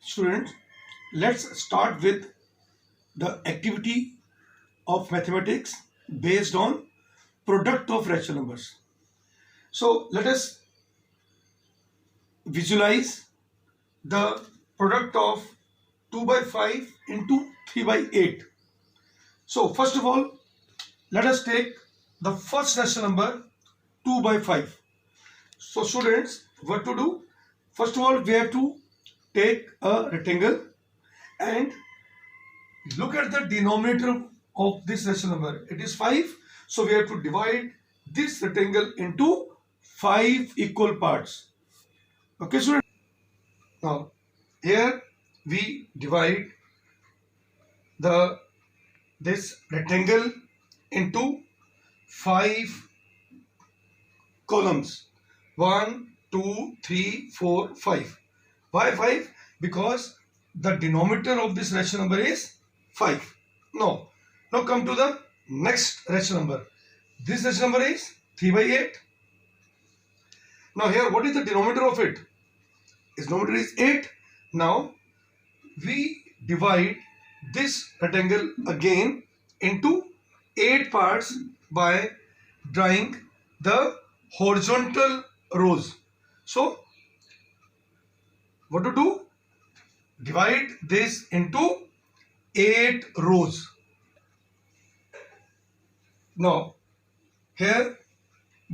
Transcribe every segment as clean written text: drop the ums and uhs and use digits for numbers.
Students, let's start with the activity of mathematics based on product of rational numbers. So let us visualize the product of 2 by 5 into 3 by 8. So first of all, let us take the first rational number 2 by 5. So students, what to do? First of all, we have to take a rectangle and look at the denominator of this rational number. It is 5. So we have to divide this rectangle into 5 equal parts. Okay, students. Now, here we divide this rectangle into 5 columns. 1, 2, 3, 4, 5. Why 5? Because the denominator of this rational number is 5. Now come to the next rational number. This rational number is 3 by 8. Now here, what is the denominator of it? Its denominator is 8. Now we divide this rectangle again into 8 parts by drawing the horizontal rows. So what to do? Divide this into 8 rows. Now here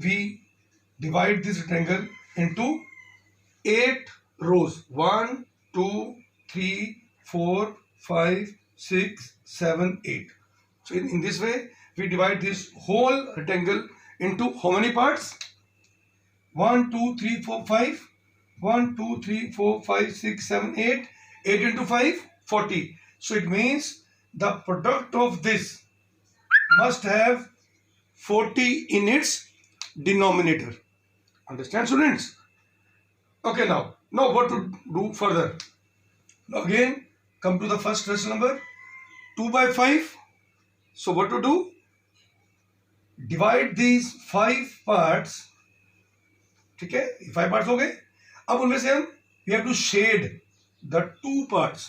we divide this rectangle into 8 rows. 1, 2, 3, 4, 5, 6, 7, 8. So in this way we divide this whole rectangle into how many parts? 1, 2, 3, 4, 5. 1, 2, 3, 4, 5, 6, 7, 8. 8 into 5, 40. So it means the product of this must have 40 in its denominator. Understand, students? Okay, now what to do further? Now again, come to the first rational number, 2 by 5. So what to do? Divide these 5 parts. ठीक है, 5 parts हो गए. अब उनमें से हम we have to shade the 2 parts.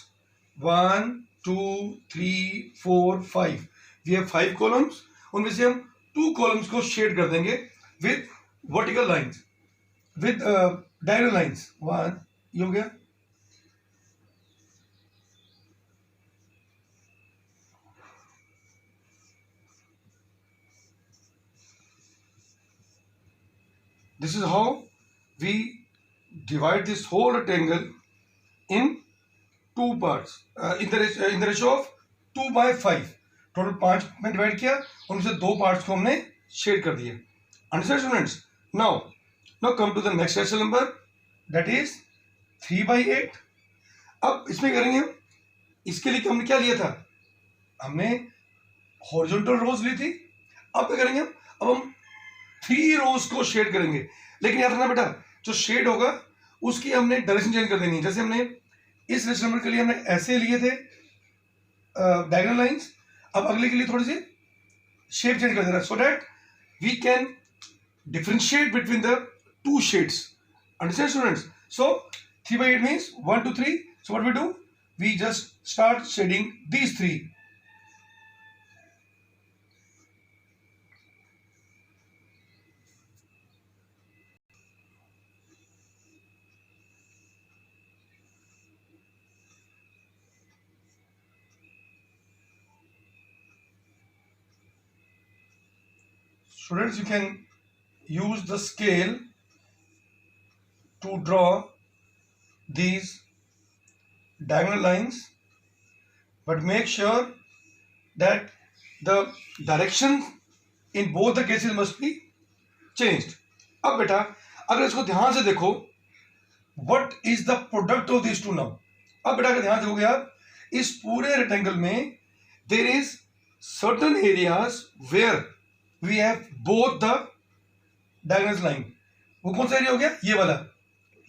1, 2, 3, 4, 5. We have 5 columns. उनमें से हम 2 columns को shade कर देंगे with vertical lines, with diagonal lines. 1, ये हो गया. This is how we divide this whole rectangle in 2 parts in the ratio of 2 by 5. Total 5 में डिवाइड किया, उनमें से 2 पार्ट्स को हमने शेड कर दिए. Understand students? Now come to the next rational number, that is 3 by 8. अब इसमें करेंगे हम, इसके लिए हमने क्या लिया था? हमने हॉरिजॉन्टल रोज ली थी. अब क्या करेंगे हम? अब हम 3 रोज को शेड करेंगे. लेकिन याद रखना बेटा, जो शेड होगा उसकी हमने डायरेक्शन चेंज कर देनी है. जैसे हमने इस रेशनल नंबर के लिए हमने ऐसे लिए थे डायगोनल लाइंस, अब अगले के लिए थोड़ी सी शेप चेंज कर देना, so that we can differentiate between the 2 shades. Understand students? So 3 by 8 means 1, 2, 3. So what we do? We just start shading these 3. Students, you can use the scale to draw these diagonal lines, but make sure that the direction in both the cases must be changed. अब बेटा अगर इसको ध्यान से देखो, what is the product of these two now? अब बेटा अगर ध्यान देखोगे आप, इस पूरे रेक्टेंगल में there is certain areas where we have both the diagonal line. वो कौन सा एरिया हो गया? ये वाला.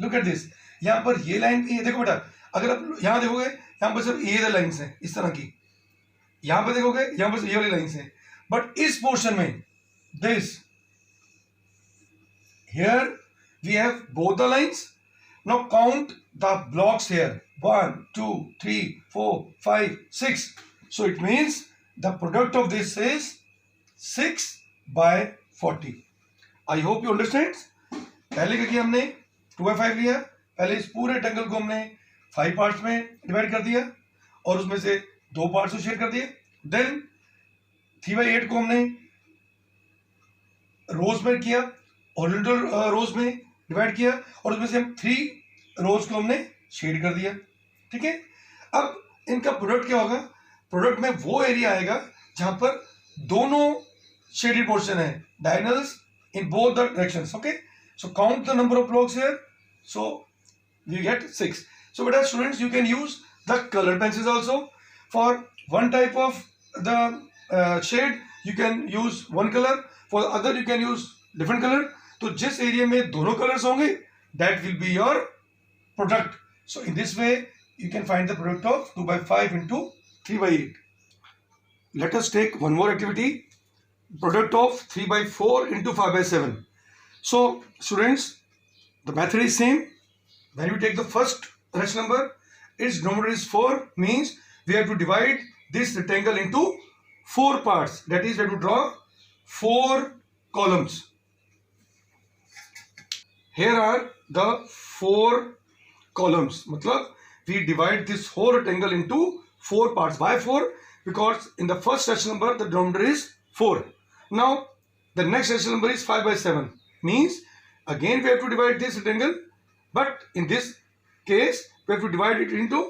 Look at this. यहाँ पर ये लाइन भी है. देखो बेटा, अगर आप यहाँ देखोगे, यहाँ पर सिर्फ ये लाइन्स हैं इस तरह की. यहाँ पर देखोगे, यहाँ पर ये वाली लाइन्स हैं. बट इस पोर्शन में this here we have both the lines. Now count the blocks here. 1, 2, 3, 4, 5, 6. So it means the product of this is 6 by 40. I hope you understand. पहले क्या किया हमने 2/5 लिया, पहले इस पूरे ट्रायंगल को हमने 5 पार्ट्स में डिवाइड कर दिया और उसमें से 2 पार्ट्स को शेयर कर दिए. देन 3/8 को हमने रोज में किया, हॉरिजॉन्टल रोज में डिवाइड किया और उसमें से हम 3 रोज को हमने शेड कर दिया. ठीक है. अब इनका प्रोडक्ट क्या होगा? प्रोडक्ट में वो एरिया आएगा जहां पर दोनों शेडेड पोर्शन है, diagonals in both the directions. Okay, so count the number of blocks here. So we get 6. So but as students, you can use the colored pencils also. For one type of the shade you can use one color, for other you can use different color. तो जिस area में दोनों colours होंगे, that will be your product. So in this way you can find the product of 2/5 into 3/8. Let us take one more activity. Product of 3/4 into 5/7. So students, the method is same. When we take the first rational number, its denominator is 4, means we have to divide this rectangle into 4 parts. That is, we have to draw 4 columns. Here are the 4 columns. मतलब we divide this whole rectangle into 4 parts. Why 4? Because in the first rational number the denominator is 4. Now the next rational number is 5/7, means again we have to divide this rectangle, but in this case we have to divide it into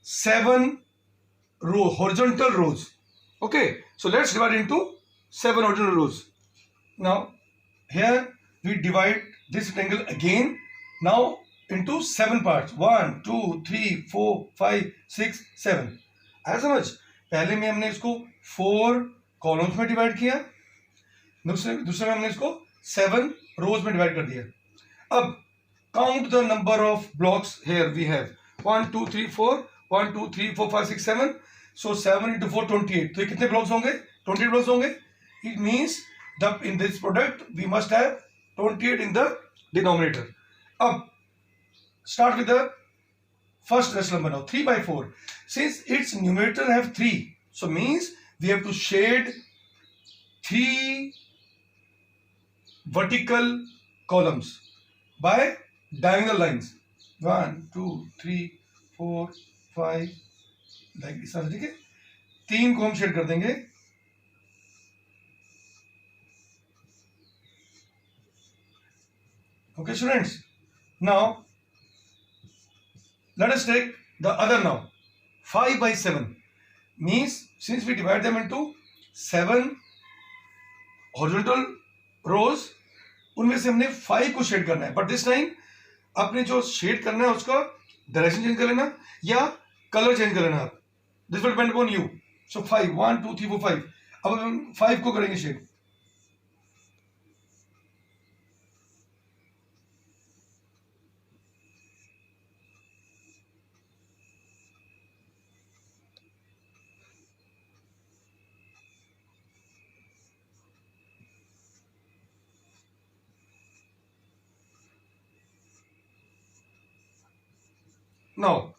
7 horizontal rows. Okay, so let's divide into 7 horizontal rows. Now here we divide this rectangle again now into 7 parts. 1, 2, 3, 4, 5, 6, 7. आया समझ? पहले में हमने इसको 4 columns में divide किया, दूसरे में हमने इसको 7 रोज में डिवाइड कर दिया. अब count the number of blocks. Here we have 1, 2, 3, 4, 1, 2, 3, 4, 5, 6, 7. So 7 into 4 28. तो ये कितने ब्लॉक्स होंगे? 28 ब्लॉक्स होंगे. It means the in this product we must have 28 in the denominator. अब start with the first rational number now. 3/4. Since its numerator have 3, so means we have to shade 3 vertical columns by diagonal lines. 1, 2, 3, 4, 5, like इस तरह से. ठीक है. 3 को हम shade कर देंगे. Okay students, now let us take the other now. 5/7 means since we divide them into 7 horizontal rows, उनमें से हमने 5 को शेड करना है. बट दिस टाइम आपने जो शेड करना है उसका डायरेक्शन चेंज कर लेना या कलर चेंज कर लेना आप. This will depend upon you. सो 5, 1, 2, 3, 4, 5. अब हम 5 को करेंगे shade. Now,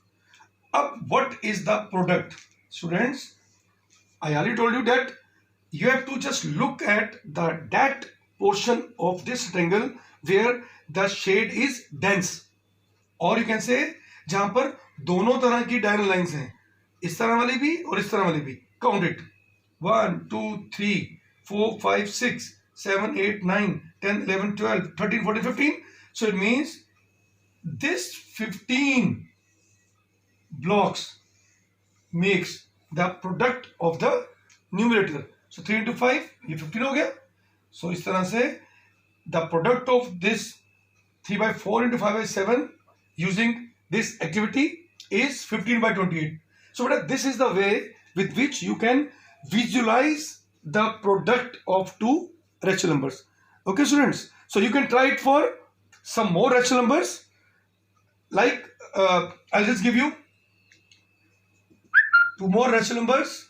what is the product? Students, I already told you that you have to just look at that portion of this triangle where the shade is dense, or you can say जहां पर दोनों तरह की diagonal lines हैं, इस तरह वाली भी और इस तरह वाली भी. Count it. 1, 2, 3, 4, 5, 6, 7, 8, 9, 10, 11, 12, 13, 14, 15. So it means this 15 blocks makes the product of the numerator. So 3 into 5, ये 15 हो गया. So इस तरह से the product of this 3/4 into 5/7 using this activity is 15/28. So this is the way with which you can visualize the product of two rational numbers. Okay students, so you can try it for some more rational numbers. Like I'll just give you 2 more rational numbers.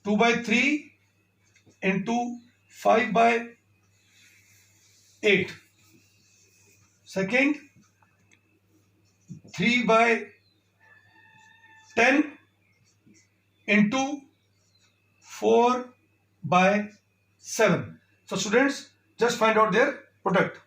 2/3 into 5/8. Second, 3 by 10 into 4 by 7. So students, just find out their product.